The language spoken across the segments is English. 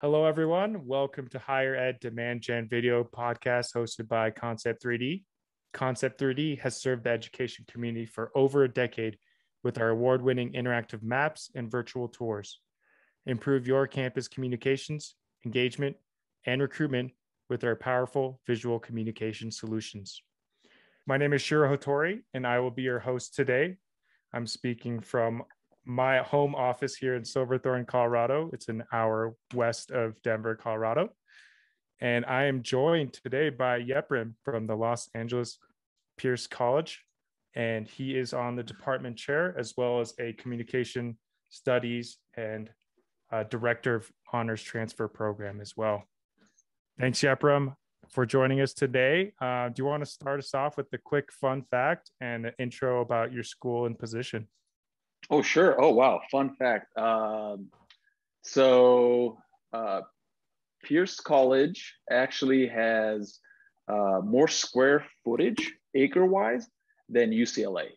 Hello, everyone. Welcome to Higher Ed Demand Gen video podcast hosted by Concept 3D. Concept 3D has served the education community for over a decade with our award-winning interactive maps and virtual tours. Improve your campus communications, engagement, and recruitment with our powerful visual communication solutions. My name is Shiro Hotori, and I will be your host today. I'm speaking from my home office here in Silverthorne, Colorado. It's an hour west of Denver, Colorado. And I am joined today by Yeprim from the Los Angeles Pierce College. And he is on the department chair as well as a communication studies and director of honors transfer program as well. Thanks, Yeprim, for joining us today. Do you want to start us off with the quick fun fact and an intro about your school and position? Oh, sure. Oh, wow. Fun fact. So Pierce College actually has more square footage acre-wise than UCLA.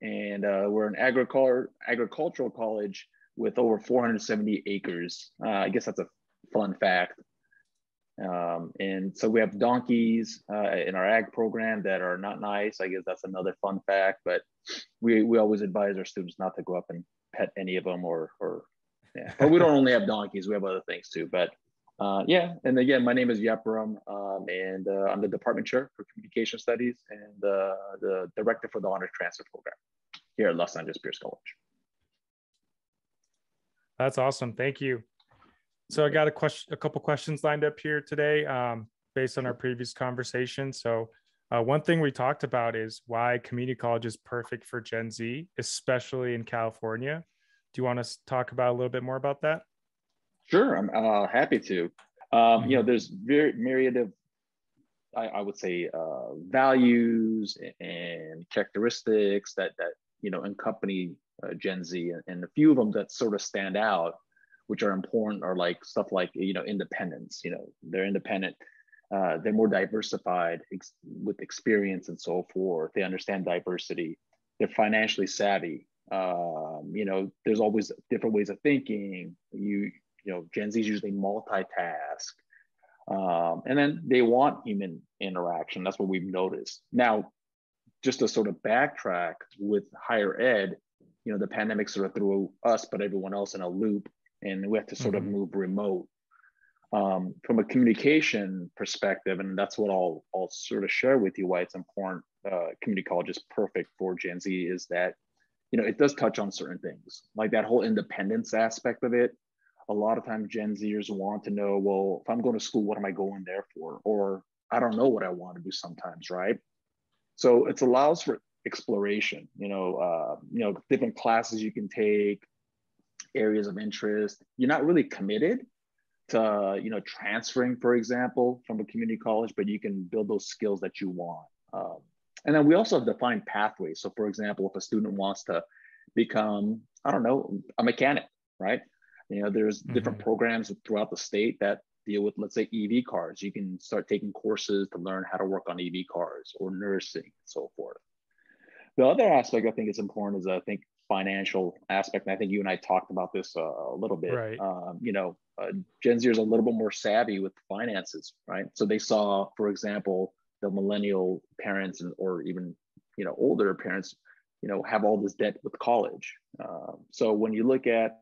And we're an agricultural college with over 470 acres. I guess that's a fun fact. And so we have donkeys in our ag program that are not nice. I guess that's another fun fact, but we always advise our students not to go up and pet any of them or yeah. But we don't only have donkeys, we have other things too. But yeah, and again, my name is Yeprim, and I'm the department chair for communication studies and the director for the honors transfer program here at Los Angeles Pierce College. That's awesome. Thank you. So I got a couple questions lined up here today based on our previous conversation. So one thing we talked about is why community college is perfect for Gen Z, especially in California. Do you want to talk about a little bit more about that? Sure, I'm happy to. You know, there's myriad of, I would say, values and characteristics that you know accompany Gen Z, and a few of them that sort of stand out, which are important, are like stuff like, you know, independence. You know, they're independent, they're more diversified with experience and so forth. They understand diversity. They're financially savvy. You know, there's always different ways of thinking. You know, Gen Z is usually multitask. And then they want human interaction. That's what we've noticed. Now, just to sort of backtrack with higher ed, you know, the pandemic sort of threw us, but everyone else in a loop, and we have to sort of move remote. From a communication perspective, and that's what I'll sort of share with you why it's important. Community college is perfect for Gen Z, is that, you know, it does touch on certain things, like that whole independence aspect of it. A lot of times Gen Zers want to know, well, if I'm going to school, what am I going there for? Or I don't know what I want to do sometimes, right? So it allows for exploration, you know, different classes you can take, areas of interest. You're not really committed to, you know, transferring, for example, from a community college, but you can build those skills that you want. And then we also have defined pathways. So for example, if a student wants to become, I don't know, a mechanic, right? You know, there's different programs throughout the state that deal with, let's say, EV cars. You can start taking courses to learn how to work on EV cars, or nursing and so forth. The other aspect I think is important is, I think, financial aspect. And I think you and I talked about this a little bit. Right. You know, Gen Z is a little bit more savvy with finances, right? So they saw, for example, the millennial parents or even, you know, older parents, you know, have all this debt with college. So when you look at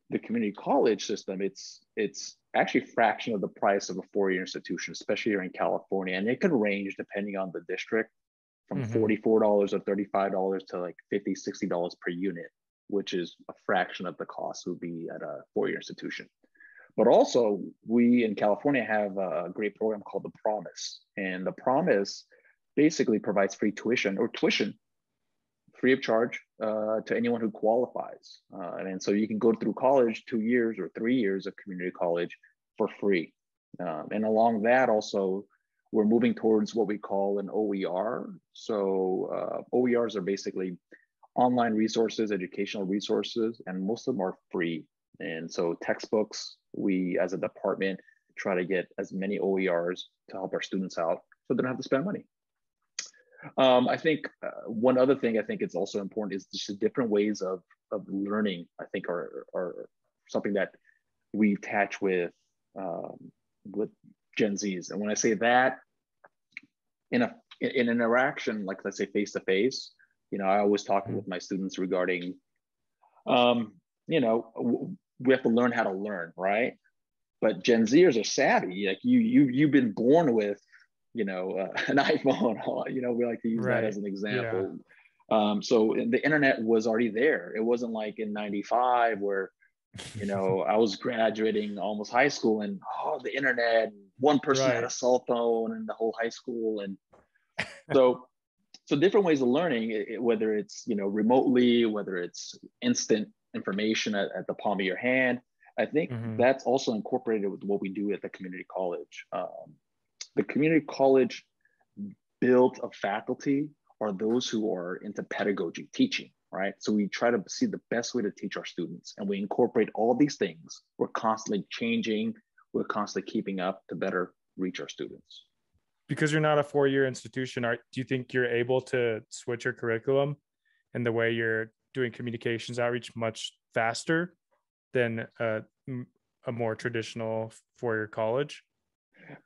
the community college system, it's actually a fraction of the price of a four-year institution, especially here in California. And it can range depending on the district from $44 or $35 to like $50, $60 per unit, which is a fraction of the cost would be at a four-year institution. But also, we in California have a great program called the Promise. And the Promise basically provides free tuition free of charge to anyone who qualifies. And so you can go through college 2 years or 3 years of community college for free. And along that also, we're moving towards what we call an OER. So OERs are basically online resources, educational resources, and most of them are free. And so textbooks, we as a department try to get as many OERs to help our students out so they don't have to spend money. I think one other thing I think it's also important is just the different ways of learning, I think are something that we attach with Gen Zs. And when I say that, in an interaction, like let's say face to face, I always talk with my students regarding, we have to learn how to learn, right? But Gen Zers are savvy. Like you've been born with, an iPhone. We like to use that as an example. Yeah. So the internet was already there. It wasn't like in '95 where, I was graduating almost high school and the internet. One person had a cell phone in the whole high school, and so different ways of learning, whether it's remotely, whether it's instant information at the palm of your hand. I think that's also incorporated with what we do at the community college. The community college built of faculty are those who are into pedagogy, teaching, right? So we try to see the best way to teach our students, and we incorporate all these things. We're constantly changing, we're constantly keeping up to better reach our students. Because you're not a 4-year institution, do you think you're able to switch your curriculum and the way you're doing communications outreach much faster than a more traditional 4-year college?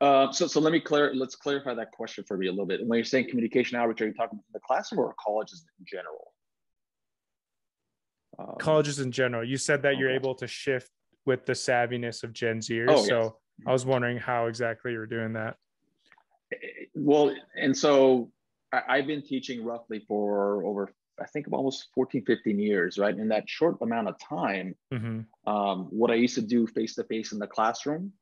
So let's clarify that question for me a little bit. When you're saying communication outreach, are you talking about the classroom or colleges in general? Colleges in general. You said that you're able to shift with the savviness of Gen Zers. So I was wondering how exactly you're doing that. Well, and so I've been teaching roughly for over, I think, almost 14, 15 years, right? In that short amount of time, what I used to do face-to-face in the classroom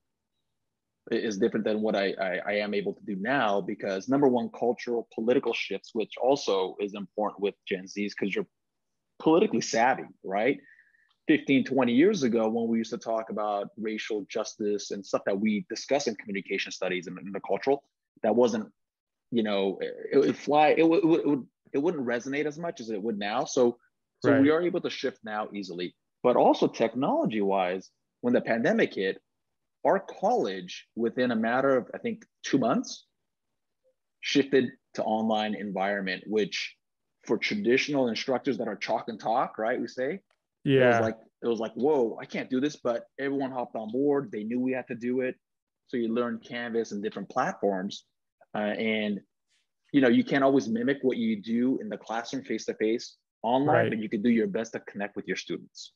is different than what I am able to do now, because number one, cultural, political shifts, which also is important with Gen Zs because you're politically savvy, right? 15, 20 years ago, when we used to talk about racial justice and stuff that we discuss in communication studies and in the cultural, that wasn't, it wouldn't resonate as much as it would now. So we are able to shift now easily. But also technology wise, when the pandemic hit, our college within a matter of, I think, 2 months, shifted to online environment, which for traditional instructors that are chalk and talk, right? We say, it was like, whoa, I can't do this, but everyone hopped on board. They knew we had to do it. So you learn Canvas and different platforms. And, you can't always mimic what you do in the classroom face-to-face online, but you can do your best to connect with your students.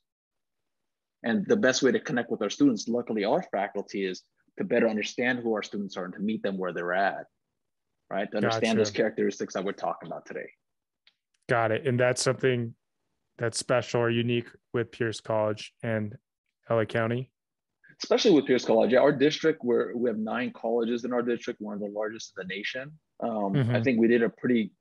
And the best way to connect with our students, luckily our faculty, is to better understand who our students are and to meet them where they're at, right? To understand those characteristics that we're talking about today. Got it. And that's something that's special or unique with Pierce College and LA County? Especially with Pierce College. Our district, we have 9 colleges in our district, one of the largest in the nation. I think we did a pretty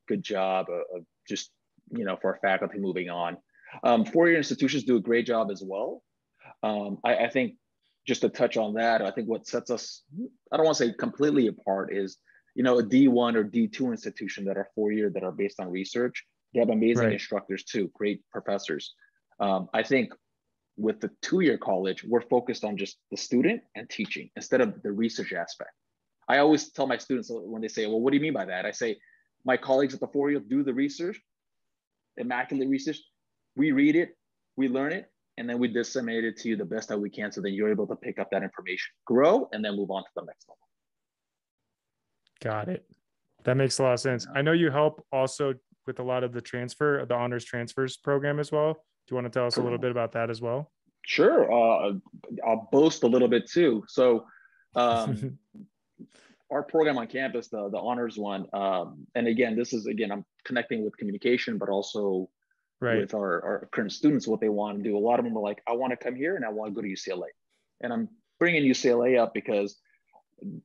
good job of just, for our faculty moving on. 4-year institutions do a great job as well. I think just to touch on that, I think what sets us, I don't want to say completely apart, is, a D1 or D2 institution that are 4-year that are based on research. They have amazing instructors too, great professors. I think with the 2-year college, we're focused on just the student and teaching instead of the research aspect. I always tell my students when they say, well, what do you mean by that? I say, my colleagues at the 4-year do the research, immaculate research. We read it, we learn it, and then we disseminate it to you the best that we can, so that you're able to pick up that information, grow, and then move on to the next level. Got it. That makes a lot of sense. I know you help also with a lot of the honors transfers program as well. Do you want to tell us a little bit about that as well? Sure. I'll boast a little bit too. So our program on campus, the honors one, and again, I'm connecting with communication, but also with our current students, what they want to do. A lot of them are like, I want to come here and I want to go to UCLA. And I'm bringing UCLA up because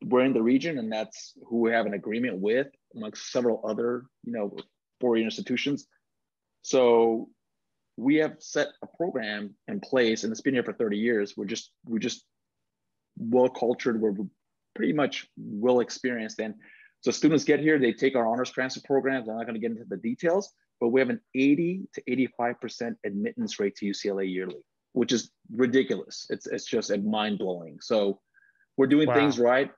we're in the region, and that's who we have an agreement with, amongst several other, 4-year institutions. So we have set a program in place, and it's been here for 30 years. We're just well cultured. We're pretty much well experienced. And so students get here, they take our honors transfer programs. I'm not going to get into the details, but we have an 80 to 85% admittance rate to UCLA yearly, which is ridiculous. It's just mind blowing. So we're doing things right.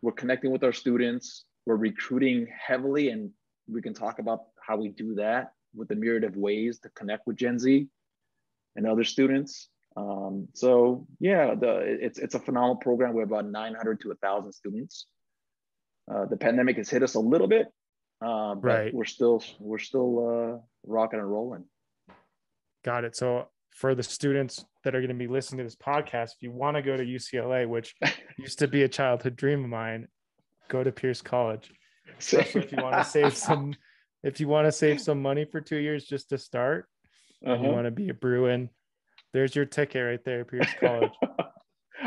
We're connecting with our students. We're recruiting heavily, and we can talk about how we do that with the myriad of ways to connect with Gen Z and other students. So yeah, it's a phenomenal program. We have about 900 to 1,000 students. The pandemic has hit us a little bit, but Right. we're still rocking and rolling. Got it. So for the students that are going to be listening to this podcast, if you want to go to UCLA, which used to be a childhood dream of mine, go to Pierce College, especially if you want to save some, if you want to save some money for 2 years just to start, and you Uh-huh. want to be a Bruin, there's your ticket right there, Pierce College.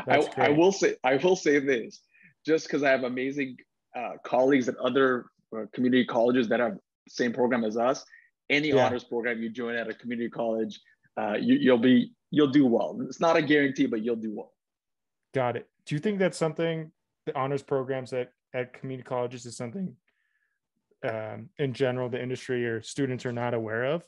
That's I great. will say this, just because I have amazing colleagues at other community colleges that have same program as us. Any Yeah, honors program you join at a community college, you'll do well. It's not a guarantee, but you'll do well. got it. Do you think that's something the honors programs at community colleges is something in general the industry or students are not aware of?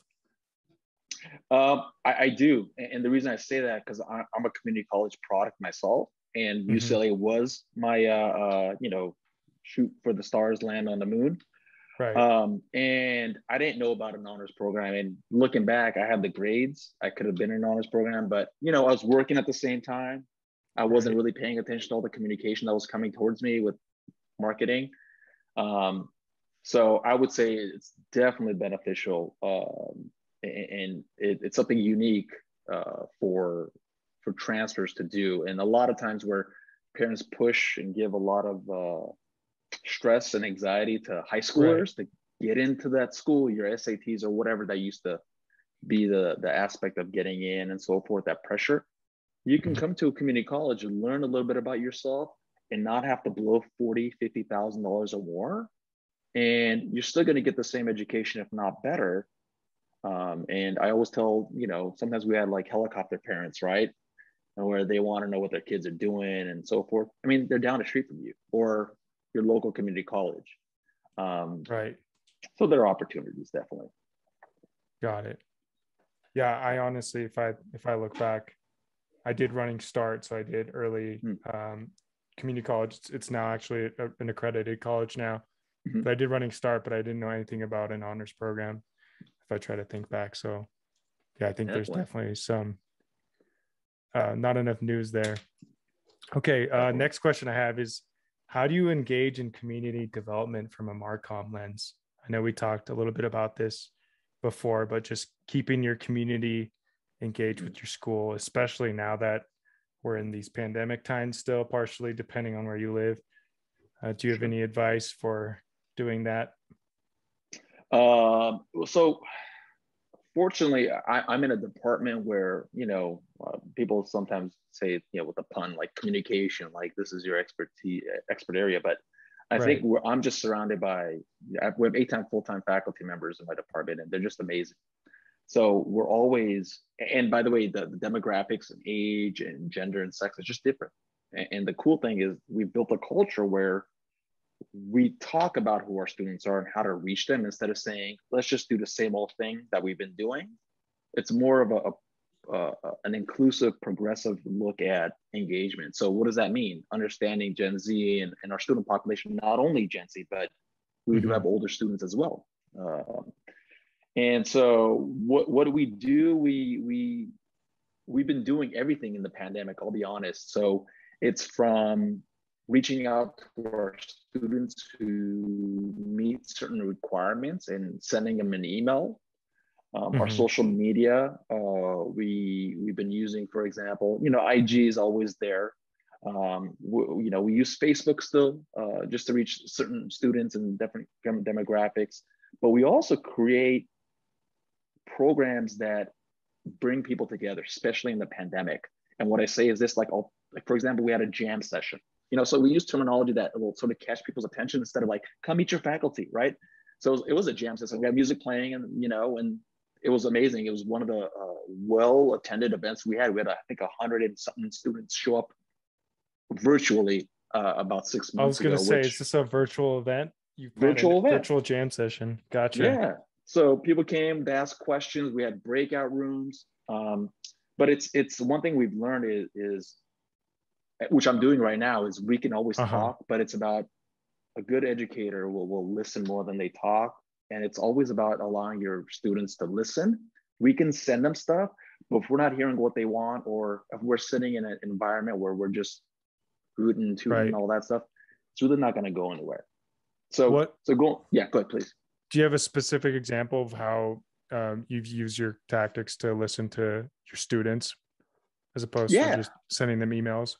I do, and the reason I say that because I'm a community college product myself, and Mm-hmm. UCLA was my shoot for the stars, land on the moon. Right. And I didn't know about an honors program. And looking back, I had the grades. I could have been in an honors program, but I was working at the same time. I wasn't Right. really paying attention to all the communication that was coming towards me with marketing. Um, so I would say it's definitely beneficial, and it's something unique for transfers to do. And a lot of times where parents push and give a lot of stress and anxiety to high Right. schoolers to get into that school, your SATs or whatever that used to be the aspect of getting in and so forth, that pressure. You can Mhm. come to a community college and learn a little bit about yourself and not have to blow $40,000-$50,000 or more. And you're still going to get the same education, if not better. And I always tell, sometimes we had like helicopter parents, right? And where they want to know what their kids are doing and so forth. I mean, they're down the street from you or your local community college. Um, Right. so there are opportunities, definitely. Got it. Yeah, I honestly, if I look back, I did running start, so I did early community college. It's now actually an accredited college now, Mm-hmm. but I did running start, but I didn't know anything about an honors program. If I try to think back, so yeah, I think there's Definitely, definitely some not enough news there. Okay, definitely. next question I have is, how do you engage in community development from a Marcom lens? I know we talked a little bit about this before, but just keeping your community engaged with your school, especially now that we're in these pandemic times still, partially depending on where you live. Do you have Sure. any advice for doing that? So fortunately, I'm in a department where people sometimes say with a pun like communication, like this is your expert area, but I think Right. I'm just surrounded by we have 8 full-time faculty members in my department, and they're just amazing. So we're always, and by the way, the demographics and age and gender and sex is just different. And the cool thing is we've built a culture where we talk about who our students are and how to reach them instead of saying, let's just do the same old thing that we've been doing. It's more of an inclusive, progressive look at engagement. So what does that mean? Understanding Gen Z and our student population, not only Gen Z, but we do Mm-hmm. have older students as well. And so what do we do? We've been doing everything in the pandemic, I'll be honest. So it's from reaching out to our students who meet certain requirements and sending them an email. Our Mm-hmm. social media, we've been using, for example, IG is always there. We use Facebook still just to reach certain students and different demographics, but we also create programs that bring people together, especially in the pandemic. And what I say is this, like for example, we had a jam session, so we use terminology that will sort of catch people's attention instead of like, come meet your faculty, right? So it was a jam session. We had music playing and it was amazing. It was one of the well-attended events we had. We had, I think, 100 and something students show up virtually about six I was months going to ago, say, is which this a virtual event? You planned a virtual event. virtual jam session. Gotcha. Yeah. So people came to ask questions. We had breakout rooms. But it's one thing we've learned is which I'm doing right now is we can always Uh-huh. talk, but it's about a good educator will listen more than they talk. And it's always about allowing your students to listen. We can send them stuff, But if we're not hearing what they want, or if we're sitting in an environment where we're just rooting, tooting, Right. all that stuff, it's really not going to go anywhere. So, What yeah, go ahead, please. do you have a specific example of how you've used your tactics to listen to your students as opposed to Yeah. just sending them emails?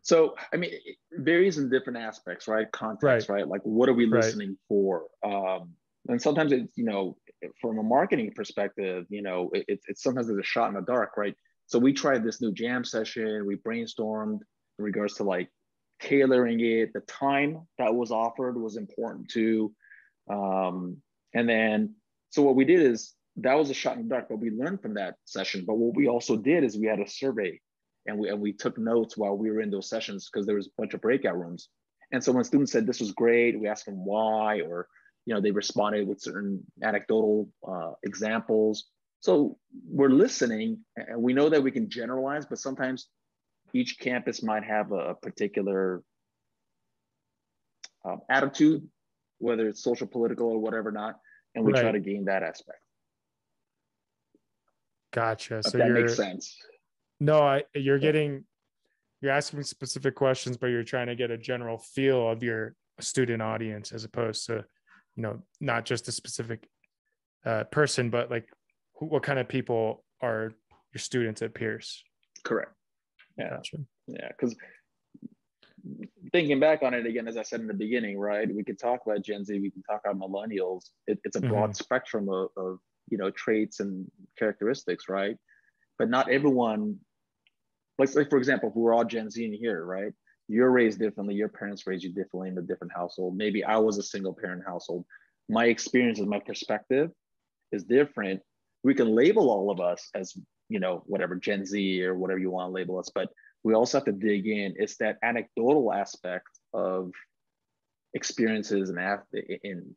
So, I mean, it varies in different aspects, right? Right. Context, right? Like, what are we Right. listening for? And sometimes it's, from a marketing perspective, it's sometimes there's a shot in the dark, right? So we tried this new jam session, we brainstormed in regards to like tailoring it. The time that was offered was important too. And then, so what we did is that was a shot in the dark, but we learned from that session. But what we also did is we had a survey, and we took notes while we were in those sessions, because there was a bunch of breakout rooms. And so when students said this was great, we asked them why, or they responded with certain anecdotal examples. So we're listening, and we know that we can generalize, but sometimes each campus might have a particular attitude, whether it's social, political, or whatever not, and we try Right. to gain that aspect. Gotcha. If So that makes you're sense. no, you're Yeah. getting you're asking specific questions, but you're trying to get a general feel of your student audience as opposed to, not just a specific person, but like what kind of people are your students at Pierce? Correct. Yeah. Gotcha. Yeah. Because thinking back on it again, as I said in the beginning, right? We could talk about Gen Z, we can talk about millennials. It's a broad spectrum of traits and characteristics, right? But not everyone. Like for example, if we're all Gen Z in here, right? You're raised differently. Your parents raised you differently in a different household. Maybe I was a single parent household. My experiences, my perspective is different. We can label all of us as, whatever, Gen Z or whatever you want to label us, but we also have to dig in. It's that anecdotal aspect of experiences and in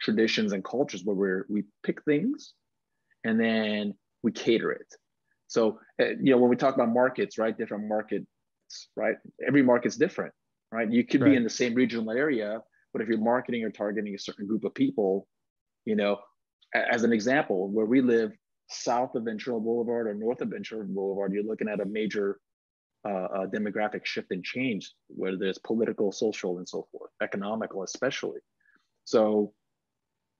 traditions and cultures where we pick things and then we cater it. So, when we talk about markets, right, different markets, right, every market's different, right? You could be in Right. the same regional area, but if you're marketing or targeting a certain group of people, as an example, where we live south of Ventura Boulevard or north of Ventura Boulevard, you're looking at a major demographic shift and change, whether there's political, social, and so forth, economical especially. So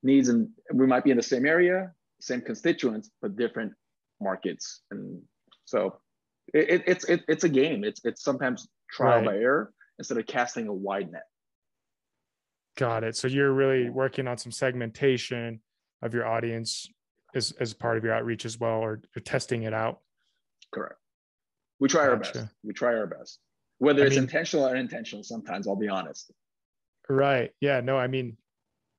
needs, and we might be in the same area, same constituents, but different markets. And so it's a game. It's sometimes trial by Right. error instead of casting a wide net. Got it. So you're really working on some segmentation of your audience as part of your outreach as well, or you're testing it out. Correct. We try our best. Gotcha. We try our best, whether I it's mean, intentional or unintentional. Sometimes, I'll be honest. right. Yeah. No, I mean,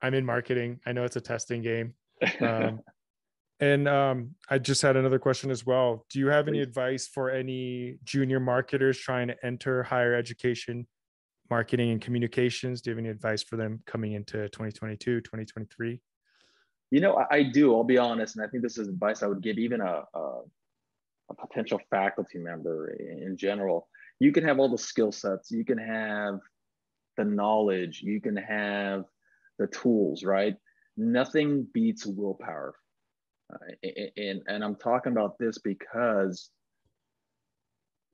I'm in marketing. I know it's a testing game. Um, and I just had another question as well. Do you have any Please. advice for any junior marketers trying to enter higher education, marketing and communications? Do you have any advice for them coming into 2022, 2023? I do. I'll be honest, and I think this is advice I would give even a potential faculty member in general. You can have all the skill sets, you can have the knowledge, you can have the tools, right? Nothing beats willpower. And I'm talking about this because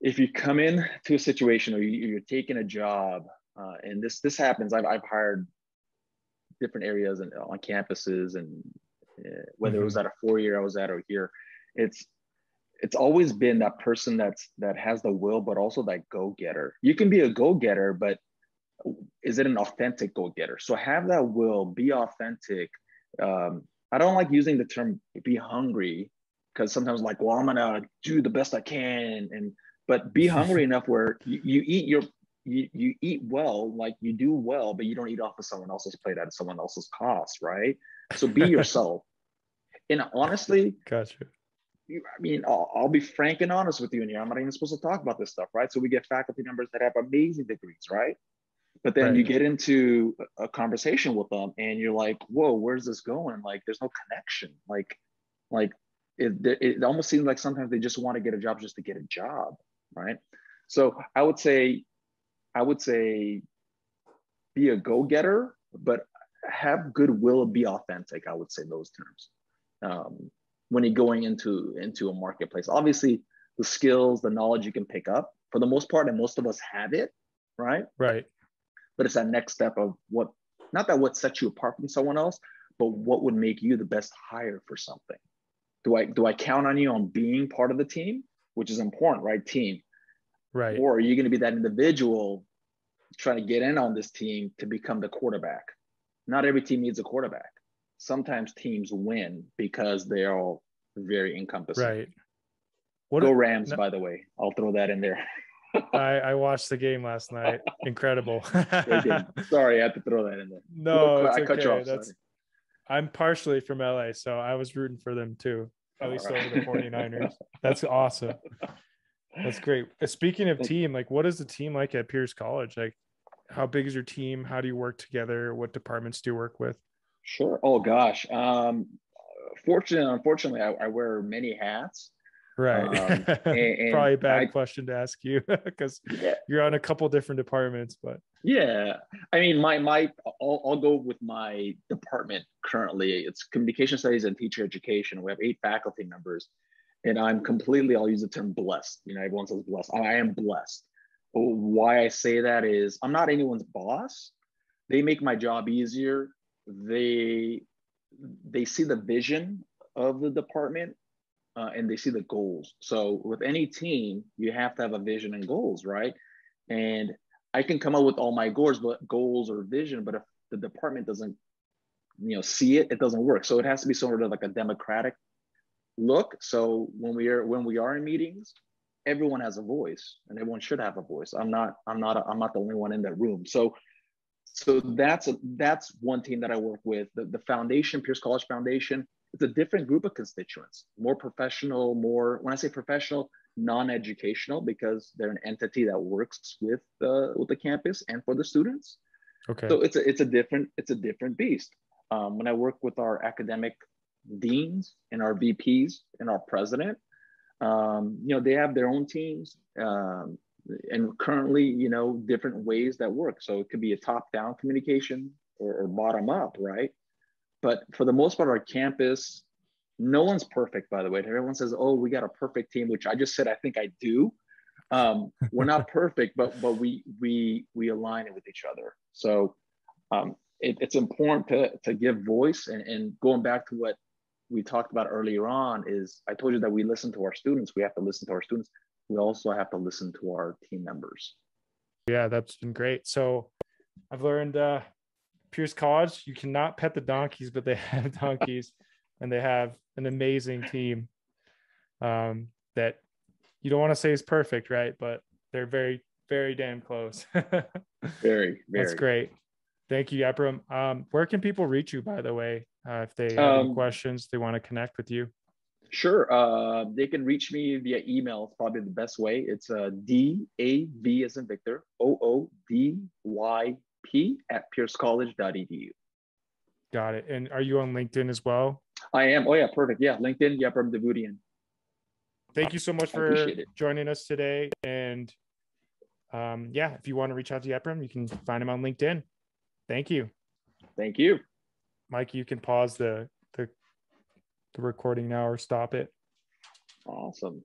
if you come in to a situation or you're taking a job, and this happens, I've hired different areas and on campuses, and whether it was at a 4-year I was at or here, it's always been that person that has the will, but also that go-getter. You can be a go-getter, but is it an authentic go-getter? So have that will, be authentic. I don't like using the term be hungry, because sometimes like, well, I'm gonna do the best I can, but be hungry enough where you eat well, like you do well, but you don't eat off of someone else's plate at someone else's cost, right? So be yourself. And honestly, Gotcha. I'll be frank and honest with you in here. I'm not even supposed to talk about this stuff, right? So we get faculty members that have amazing degrees, right? But then you Right. get into a conversation with them and you're like, whoa, where's this going? Like, there's no connection. Like it almost seems like sometimes they just want to get a job just to get a job, right? So I would say be a go-getter, but have goodwill, be authentic. I would say those terms. when you're going into a marketplace. Obviously, the skills, the knowledge you can pick up for the most part, and most of us have it, right? Right. But it's that next step of what, not that what sets you apart from someone else, but what would make you the best hire for something. Do I count on you on being part of the team, which is important, right? Team. Right. Or are you going to be that individual trying to get in on this team to become the quarterback? Not every team needs a quarterback. Sometimes teams win because they're all very encompassing. Right. Go Rams, by the way. I'll throw that in there. I watched the game last night. Incredible. Great game. Sorry, I had to throw that in there. No, it's I okay. cut you off. I'm partially from LA, so I was rooting for them too, at least over the 49ers. That's awesome. That's great. Speaking of team, like, what is the team like at Pierce College? Like, how big is your team? How do you work together? What departments do you work with? Sure. Oh gosh. Unfortunately, I wear many hats. Right. And Probably a bad question to ask you because you're on a couple different departments, but yeah, I mean, I'll go with my department currently. It's communication studies and teacher education. We have 8 faculty members, and I'll use the term blessed. You know, everyone says blessed. I am blessed. Why I say that is I'm not anyone's boss. They make my job easier. They see the vision of the department, and they see the goals. So with any team, you have to have a vision and goals, right? And I can come up with all my goals or vision, but if the department doesn't, see it, it doesn't work. So it has to be sort of like a democratic look. So when we are in meetings, everyone has a voice, and everyone should have a voice. I'm not the only one in that room. So that's one team that I work with. The foundation, Pierce College Foundation, it's a different group of constituents, more professional, when I say professional, non-educational, because they're an entity that works with the campus and for the students. Okay. So it's a different beast. When I work with our academic deans and our VPs and our president, they have their own teams, and currently, different ways that work. So it could be a top-down communication or bottom-up, right? But for the most part, our campus, no one's perfect, by the way. Everyone says, oh, we got a perfect team, which I just said I think I do. We're not perfect, but we align it with each other. So it's important to give voice. And going back to what we talked about earlier on is, I told you that we listen to our students. We have to listen to our students. We also have to listen to our team members. Yeah, that's been great. So I've learned Pierce College, you cannot pet the donkeys, but they have donkeys, and they have an amazing team that you don't want to say is perfect, right? But they're very, very damn close. Very. That's great. Thank you, Yepram. Where can people reach you, by the way, if they have any questions, they want to connect with you? Sure. They can reach me via email. It's probably the best way. It's DAV as in Victor, OODYP@piercecollege.edu. Got it. And are you on LinkedIn as well? I am. Oh yeah, perfect. Yeah, LinkedIn, Yepram Davudian. Thank you so much for joining us today. And if you want to reach out to Yepram, you can find him on LinkedIn. Thank you. Thank you. Mike, you can pause the recording now or stop it. Awesome.